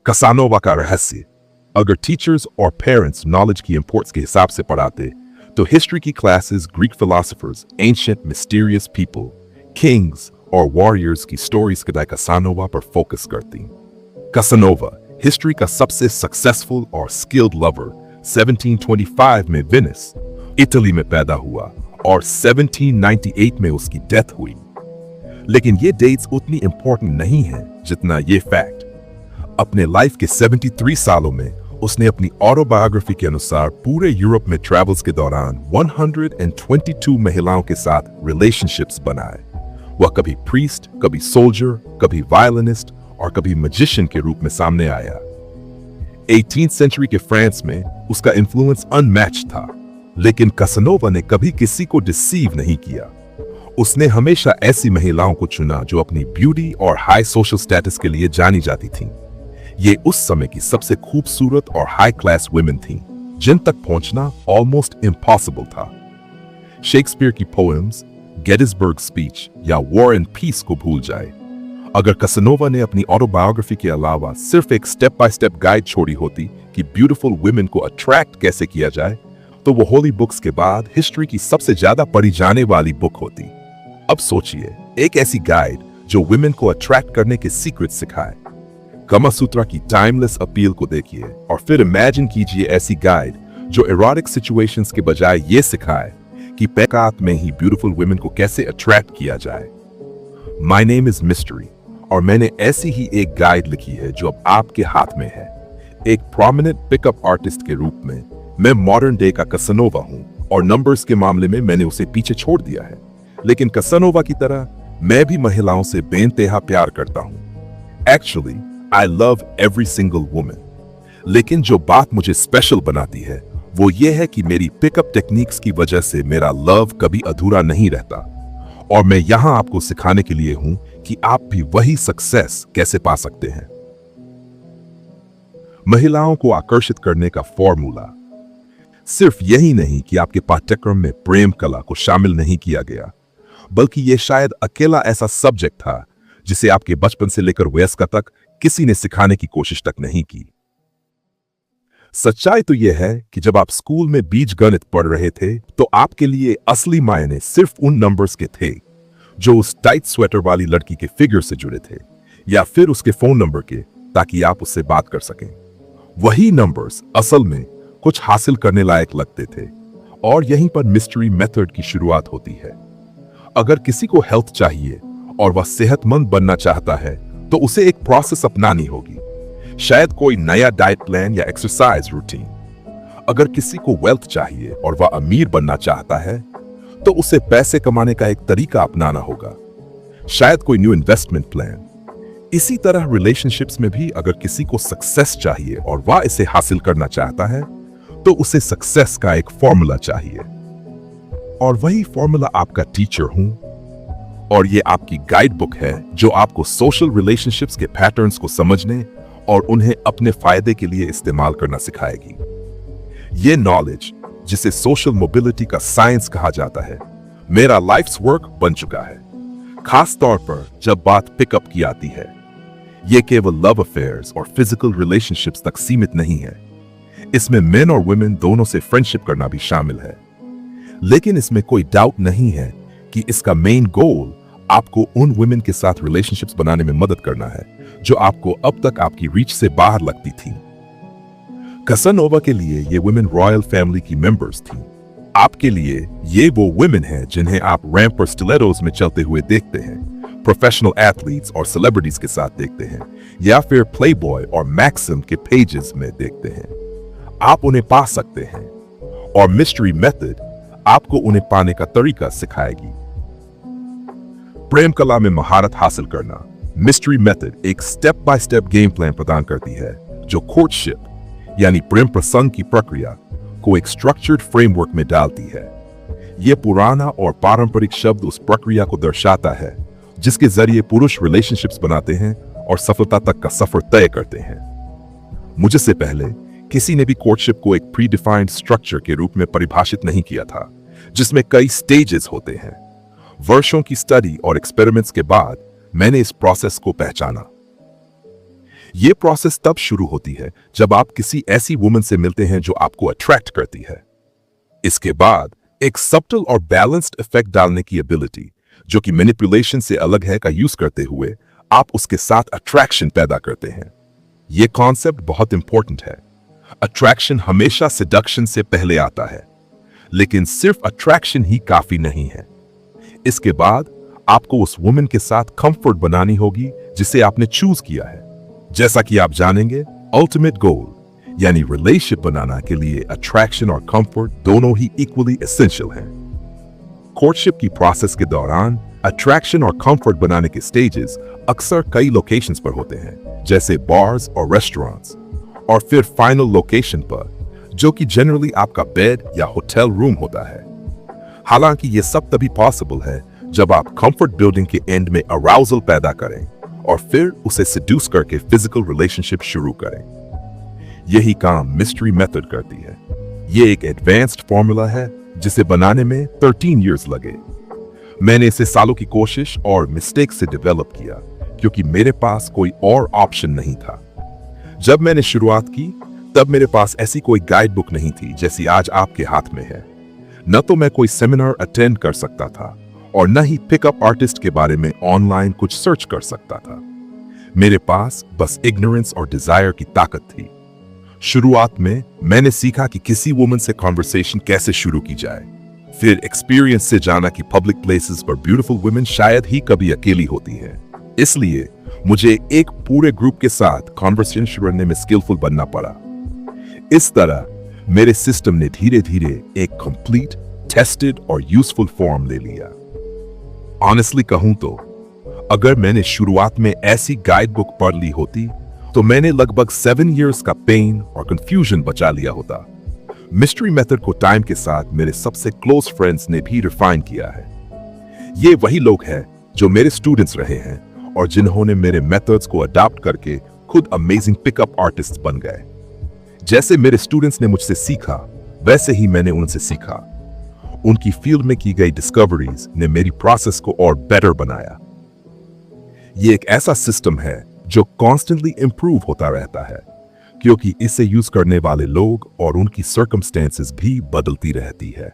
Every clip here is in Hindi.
कसानोवा का रहस्य। अगर टीचर्स और पेरेंट्स नॉलेज की इंपोर्ट्स के हिसाब से पढ़ाते तो हिस्ट्री की classes Greek philosophers, ancient mysterious people, kings और वॉरियर्स की स्टोरीज के कसानोवा पर फोकस करती। कसानोवा हिस्ट्री का सबसे सक्सेसफुल और स्किल्ड लवर 1725 में वेनिस, इटली में पैदा हुआ और 1798 में उसकी डेथ हुई। लेकिन ये डेट्स उतनी इंपॉर्टेंट नहीं है जितना ये फैक्ट। अपने लाइफ के 73 सालों में उसने अपनी ऑटोबायोग्राफी के अनुसार पूरे यूरोप में ट्रैवल्स के दौरान 122 महिलाओं के साथ रिलेशनशिप्स बनाए। वह कभी प्रीस्ट, कभी सोल्जर, कभी वायलिनिस्ट और कभी मैजिशियन के रूप में सामने आया। 18th सेंचुरी के फ्रांस में उसका इन्फ्लुएंस अनमैच था, लेकिन कसानोवा ने कभी किसी को डिसीव नहीं किया। उसने हमेशा ऐसी महिलाओं को चुना जो अपनी ब्यूटी और हाई सोशल स्टेटस के लिए जानी जाती थीं। ये उस समय की सबसे खूबसूरत और हाई क्लास वुमेन थीं, जिन तक पहुंचना ऑलमोस्ट इम्पॉसिबल था। शेक्सपियर की पोएम्स, गेटिसबर्ग स्पीच या वॉर एंड पीस को भूल जाए। अगर कसानोवा ने अपनी ऑटोबायोग्राफी के अलावा सिर्फ एक स्टेप बाय स्टेप गाइड छोड़ी होती कि ब्यूटीफुल वुमेन को अट्रैक्ट कैसे किया जाए, तो वो होली बुक्स के बाद हिस्ट्री की सबसे ज्यादा पढ़ी जाने वाली बुक होती। अब सोचिए, एक ऐसी गाइड जो वुमेन को अट्रैक्ट करने के सीक्रेट सिखाए। कामासूत्रा की टाइमलेस अपील को देखिए और फिर इमेजिन कीजिए ऐसी गाइड जो एरोटिक सिचुएशंस के बजाय ये सिखाए कि पैकात में ही ब्यूटीफुल वुमेन को कैसे अट्रैक्ट किया जाए। माय नेम इज मिस्ट्री और मैंने ऐसी ही एक गाइड लिखी है जो अब आपके हाथ में है। एक प्रोमिनेंट पिकअप आर्टिस्ट के रूप में मैं मॉडर्न डे का कसानोवा हूं और नंबर्स के मामले में मैंने उसे पीछे छोड़ दिया है। लेकिन कसानोवा की तरह मैं भी महिलाओं से बेइंतहा प्यार करता हूं। Actually I love every single woman. लेकिन जो बात मुझे स्पेशल बनाती है वो ये है कि मेरी पिकअप टेक्निक्स की वजह से मेरा लव कभी अधूरा नहीं रहता। और मैं यहां आपको सिखाने के लिए हूं कि आप भी वही सक्सेस कैसे पा सकते हैं। महिलाओं को आकर्षित करने का फॉर्मूला। सिर्फ यही नहीं कि आपके पाठ्यक्रम में प्रेम कला को शामिल नहीं किया गया, बल्कि यह शायद अकेला ऐसा सब्जेक्ट था जिसे आपके बचपन से लेकर वयस्क तक किसी ने सिखाने की कोशिश तक नहीं की। सच्चाई तो यह है कि जब आप स्कूल में बीजगणित पढ़ रहे थे तो आपके लिए असली मायने सिर्फ उन नंबर्स के थे जो उस टाइट स्वेटर वाली लड़की के फिगर से जुड़े थे, या फिर उसके फोन नंबर के, ताकि आप उससे बात कर सकें। वही नंबर्स असल में कुछ हासिल करने लायक लगते थे और यहीं पर मिस्ट्री मेथड की शुरुआत होती है। अगर किसी को हेल्थ चाहिए और वह सेहतमंद बनना चाहता है तो उसे एक प्रोसेस अपनानी होगी, शायद कोई नया डाइट प्लान या एक्सरसाइज रूटीन। अगर किसी को वेल्थ चाहिए और वह अमीर बनना चाहता है तो उसे पैसे कमाने का एक तरीका अपनाना होगा, शायद कोई न्यू इन्वेस्टमेंट प्लान। इसी तरह रिलेशनशिप्स में भी अगर किसी को सक्सेस चाहिए और वह इसे हासिल करना चाहता है तो उसे सक्सेस का एक फॉर्मूला चाहिए। और वही फॉर्मूला आपका टीचर हूं, और ये आपकी गाइड बुक है जो आपको सोशल रिलेशनशिप्स के पैटर्न्स को समझने और उन्हें अपने फायदे के लिए इस्तेमाल करना सिखाएगी। ये नॉलेज, जिसे सोशल मोबिलिटी का साइंस कहा जाता है, मेरा लाइफ्स वर्क बन चुका है। खास तौर पर जब बात पिकअप की आती है, ये केवल लव अफेयर्स और फिजिकल रिलेशनशिप्स तक सीमित नहीं है। इसमें मेन और वुमेन दोनों से फ्रेंडशिप करना भी शामिल है। लेकिन इसमें कोई डाउट नहीं है कि इसका मेन गोल आपको उन वुमेन के साथ रिलेशनशिप्स बनाने में मदद करना है जो आपको अब तक आपकी रीच से बाहर लगती थी। कसानोवा के लिए ये वुमेन रॉयल फैमिली की मेंबर्स थी। आपके लिए ये वो वुमेन हैं जिन्हें आप रैंप पर स्टिलेटोस में चलते हुए देखते हैं, प्रोफेशनल एथलीट्स और सेलिब्रिटीज के साथ देखते हैं, या फिर प्लेबॉय और मैक्सिम के पेजेस में देखते हैं। आप उन्हें पा सकते हैं और मिस्ट्री मेथड आपको उन्हें पाने का तरीका सिखाएगी। प्रेम कला में महारत हासिल करना। मिस्ट्री मेथड एक step by step game plan प्रदान करती है जो कोर्टशिप यानी प्रेम प्रसंग की प्रक्रिया को एक स्ट्रक्चर्ड फ्रेमवर्क में डालती है। यह पुराना और पारंपरिक शब्द उस प्रक्रिया को दर्शाता है जिसके जरिए पुरुष रिलेशनशिप्स बनाते हैं और सफलता तक का सफर तय करते हैं। मुझे से पहले किसी ने भी कोर्टशिप को एक प्री डिफाइंड स्ट्रक्चर के रूप में परिभाषित नहीं किया था, जिसमें कई स्टेजेस होते हैं। वर्षों की स्टडी और एक्सपेरिमेंट्स के बाद मैंने इस प्रोसेस को पहचाना। ये प्रोसेस तब शुरू होती है जब आप किसी ऐसी वुमन से मिलते हैं जो आपको अट्रैक्ट करती है। इसके बाद एक सब्टल और बैलेंस्ड इफेक्ट डालने की एबिलिटी, जो कि मैनिपुलेशन से अलग है, का यूज करते हुए आप उसके साथ अट्रैक्शन पैदा करते हैं। यह कॉन्सेप्ट बहुत इंपॉर्टेंट है। अट्रैक्शन हमेशा सिडक्शन से पहले आता है, लेकिन सिर्फ अट्रैक्शन ही काफी नहीं है। इसके बाद आपको उस वुमन के साथ कंफर्ट बनानी होगी जिसे आपने चूज किया है। जैसा कि आप जानेंगे, अल्टीमेट गोल यानी रिलेशनशिप बनाना के लिए अट्रैक्शन और कंफर्ट दोनों ही इक्वली एसेंशियल हैं। कोर्टशिप की प्रोसेस के दौरान अट्रैक्शन और कंफर्ट बनाने के स्टेजेस अक्सर कई लोकेशंस पर होते हैं, जैसे बार्स और रेस्टोरेंट्स, और फिर फाइनल लोकेशन पर, जो कि जनरली आपका बेड या होटल रूम होता है। हालांकि ये सब तभी पॉसिबल है जब आप कंफर्ट बिल्डिंग के एंड में अराउजल पैदा करें और फिर उसे सेड्यूस करके फिजिकल रिलेशनशिप शुरू करें। यही काम मिस्ट्री मेथड करती है। ये एक एडवांस्ड फॉर्मूला है जिसे बनाने में 13 इयर्स लगे। मैंने इसे सालों की कोशिश और मिस्टेक से डेवलप किया, क्योंकि मेरे पास कोई और ऑप्शन नहीं था। जब मैंने शुरुआत की तब मेरे पास ऐसी कोई गाइड बुक नहीं थी जैसी आज आपके हाथ में है। न तो मैं कोई सेमिनार अटेंड कर सकता था और न ही पिकअप आर्टिस्ट के बारे में ऑनलाइन कुछ सर्च कर सकता था। मेरे पास बस इग्नोरेंस और डिजायर की ताकत थी। शुरुआत में मैंने सीखा कि किसी वुमन से कॉन्वर्सेशन कैसे शुरू की जाए, फिर एक्सपीरियंस से जाना कि पब्लिक प्लेसेस पर ब्यूटीफुल वुमेन शायद ही कभी अकेली होती हैं। इसलिए मुझे एक पूरे ग्रुप के साथ कॉन्वर्सेशन करने में स्किलफुल बनना पड़ा। इस तरह मेरे सिस्टम ने धीरे धीरे एक कंप्लीट, टेस्टेड और यूजफुल फॉर्म ले लिया। ऑनेस्टली कहूं तो अगर मैंने शुरुआत में ऐसी गाइड बुक पढ़ ली होती तो मैंने लगभग 7 इयर्स का पेन और कंफ्यूजन बचा लिया होता। मिस्ट्री मेथड को टाइम के साथ मेरे सबसे क्लोज फ्रेंड्स ने भी रिफाइन किया है। ये वही लोग हैं जो मेरे स्टूडेंट्स रहे हैं और जिन्होंने मेरे मेथड्स को अडॉप्ट करके खुद अमेजिंग पिकअप आर्टिस्ट बन गए। जैसे मेरे स्टूडेंट्स ने मुझसे सीखा, वैसे ही मैंने उनसे सीखा। उनकी फील्ड में की गई डिस्कवरीज ने मेरी प्रोसेस को और बेटर बनाया। ये एक ऐसा सिस्टम है जो कॉन्स्टेंटली इंप्रूव होता रहता है, क्योंकि इसे यूज करने वाले लोग और उनकी सर्कमस्टेंसेस भी बदलती रहती है।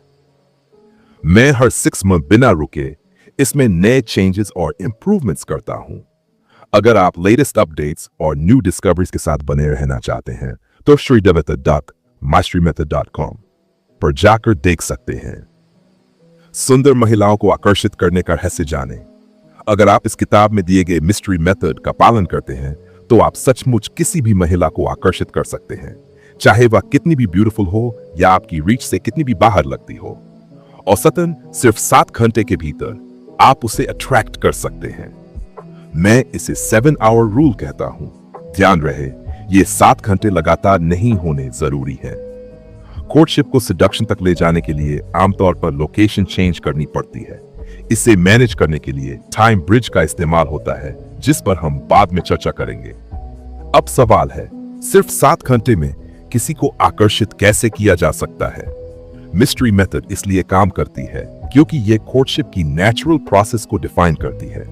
मैं हर 6 मंथ बिना रुके इसमें नए चेंजेस और इंप्रूवमेंट्स करता हूं। अगर आप लेटेस्ट अपडेट्स और न्यू डिस्कवरीज के साथ बने रहना चाहते हैं तो sridevata.mystreetmethod.com पर जाकर देख सकते हैं। सुंदर महिलाओं को आकर्षित करने का रहस्य जाने। अगर आप इस किताब में दिए गए मिस्ट्री मेथड का पालन करते हैं तो आप सचमुच किसी भी महिला को आकर्षित कर सकते हैं, चाहे वह कितनी भी ब्यूटीफुल हो या आपकी रीच से कितनी भी बाहर लगती हो। औसतन सिर्फ 7 घंटे के भीतर आप उसे अट्रैक्ट कर सकते हैं। मैं इसे 7 आवर रूल कहता हूं। ध्यान रहे, ये 7 घंटे लगातार नहीं होने जरूरी है। कोर्टशिप को सेडक्शन तक ले जाने के लिए आमतौर पर लोकेशन चेंज करनी पड़ती है। इसे मैनेज करने के लिए टाइम ब्रिज का इस्तेमाल होता है, जिस पर हम बाद में चर्चा करेंगे। अब सवाल है, सिर्फ 7 घंटे में किसी को आकर्षित कैसे किया जा सकता है? मिस्ट्री मेथड इसलिए काम करती है क्योंकि यह कोर्टशिप की नेचुरल प्रोसेस को डिफाइन करती है।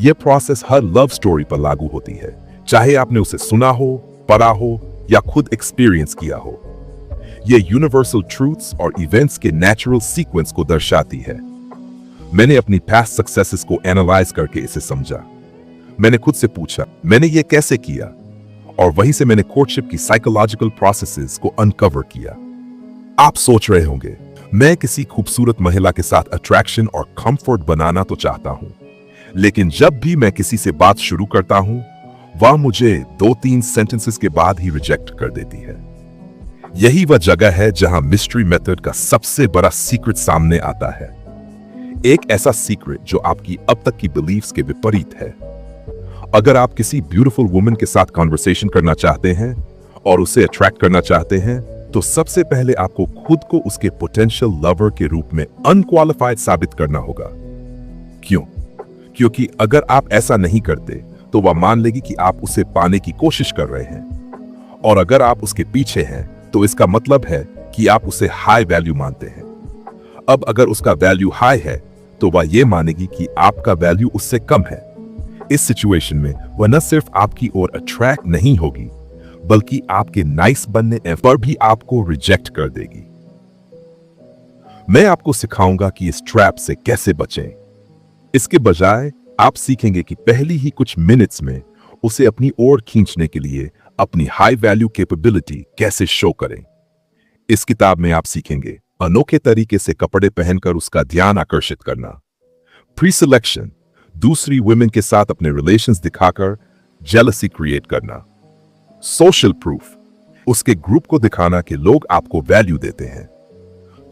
यह प्रोसेस हर लव स्टोरी पर लागू होती है, चाहे आपने उसे सुना हो, पढ़ा हो या खुद एक्सपीरियंस किया हो। यह यूनिवर्सल ट्रूथ्स और इवेंट्स के नेचुरल सीक्वेंस को दर्शाती है। मैंने अपनी पास्ट सक्सेसेस को एनालाइज करके इसे समझा। मैंने खुद से पूछा, मैंने ये कैसे किया? और वहीं से मैंने कोर्टशिप की साइकोलॉजिकल प्रोसेसेस को अनकवर किया। आप सोच रहे होंगे, मैं किसी खूबसूरत महिला के साथ अट्रैक्शन और कंफर्ट बनाना तो चाहता हूं, लेकिन जब भी मैं किसी से बात शुरू करता हूं, वह मुझे 2-3 सेंटेंसेस के बाद ही रिजेक्ट कर देती है। यही वह जगह है जहां मिस्ट्री मेथड का सबसे बड़ा सीक्रेट सामने आता है। एक ऐसा सीक्रेट जो आपकी अब तक की बिलीफ्स के विपरीत है। अगर आप किसी ब्यूटीफुल वुमन के साथ कॉन्वर्सेशन करना चाहते हैं और उसे अट्रैक्ट करना चाहते हैं, तो सबसे पहले आपको खुद को उसके पोटेंशियल लवर के रूप में अनक्वालिफाइड साबित करना होगा। क्यों? क्योंकि अगर आप ऐसा नहीं करते तो वह मान लेगी कि आप उसे पाने की कोशिश कर रहे हैं, और अगर आप उसके पीछे हैं तो इसका मतलब है कि आप उसे हाई वैल्यू मानते हैं। अब अगर उसका वैल्यू हाई है तो वह यह मानेगी कि आपका वैल्यू उससे कम है। इस सिचुएशन में वह न सिर्फ आपकी ओर अट्रैक्ट नहीं होगी, बल्कि आपके नाइस बनने पर भी आपको रिजेक्ट कर देगी। मैं आपको सिखाऊंगा कि इस ट्रैप से कैसे बचें। इसके बजाय आप सीखेंगे कि पहली ही कुछ मिनट्स में उसे अपनी ओर खींचने के लिए अपनी हाई वैल्यू कैपेबिलिटी कैसे शो करें। इस किताब में आप सीखेंगे अनोखे तरीके से कपड़े पहनकर उसका ध्यान आकर्षित करना, प्री सिलेक्शन, दूसरी वुमेन के साथ अपने रिलेशंस दिखाकर जेलसी क्रिएट करना, सोशल प्रूफ, उसके ग्रुप को दिखाना कि लोग आपको वैल्यू देते हैं,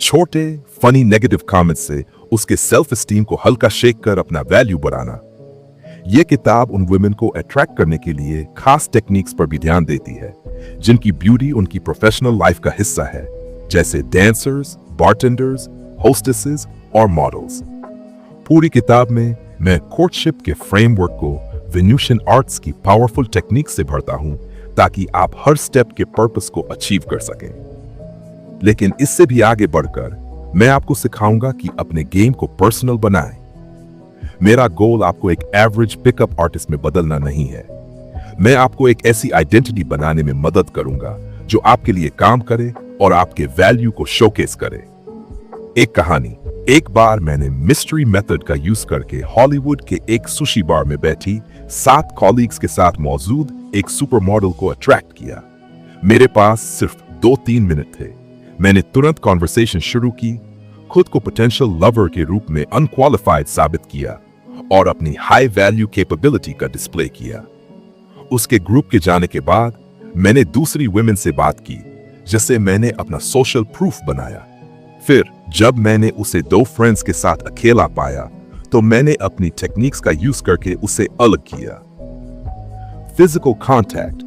छोटे फनी नेगेटिव कमेंट्स से उसके सेल्फ एस्टीम को हल्का शेक कर अपना वैल्यू बढ़ाना। यह किताब उन वुमेन को अट्रैक्ट करने के लिए खास टेक्निक्स पर भी ध्यान देती है, जिनकी ब्यूटी उनकी प्रोफेशनल लाइफ का हिस्सा है, जैसे डांसर्स, बारटेंडर्स, होस्टेसेस और मॉडल्स। पूरी किताब में मैं कोर्टशिप के फ्रेमवर्क को वेन्यूशियन आर्ट्स की पावरफुल टेक्निक से भरता हूं, ताकि आप हर स्टेप के पर्पस को अचीव कर सकें। लेकिन इससे भी आगे बढ़कर मैं आपको सिखाऊंगा कि अपने गेम को पर्सनल बनाएं। मेरा गोल आपको एक एवरेज पिकअप आर्टिस्ट में बदलना नहीं है। मैं आपको एक ऐसी आइडेंटिटी बनाने में मदद करूंगा जो आपके लिए काम करे और आपके वैल्यू को शोकेस करे। एक कहानी, एक बार मैंने मिस्ट्री मेथड का यूज करके हॉलीवुड के एक सुशी बार में बैठी 7 कॉलीग्स के साथ मौजूद एक सुपर मॉडल को अट्रैक्ट किया। मेरे पास सिर्फ 2-3 मिनट थे। मैंने तुरंत कॉन्वर्सेशन शुरू की, खुद को पोटेंशियल लवर के रूप में अनक्वालिफाइड साबित किया और अपनी हाई वैल्यू कैपेबिलिटी का डिस्प्ले किया। उसके ग्रुप के जाने के बाद मैंने दूसरी वुमेन से बात की, जिससे मैंने अपना सोशल प्रूफ बनाया। फिर जब मैंने उसे 2 फ्रेंड्स के साथ अकेला पाया, तो मैंने अपनी टेक्निक्स का यूज करके उसे अलग किया, फिजिकल कांटेक्ट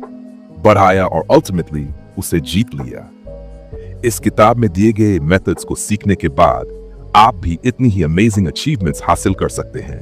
बढ़ाया और अल्टीमेटली उसे जीत लिया। इस किताब में दिए गए मेथड्स को सीखने के बाद आप भी इतनी ही अमेजिंग अचीवमेंट्स हासिल कर सकते हैं।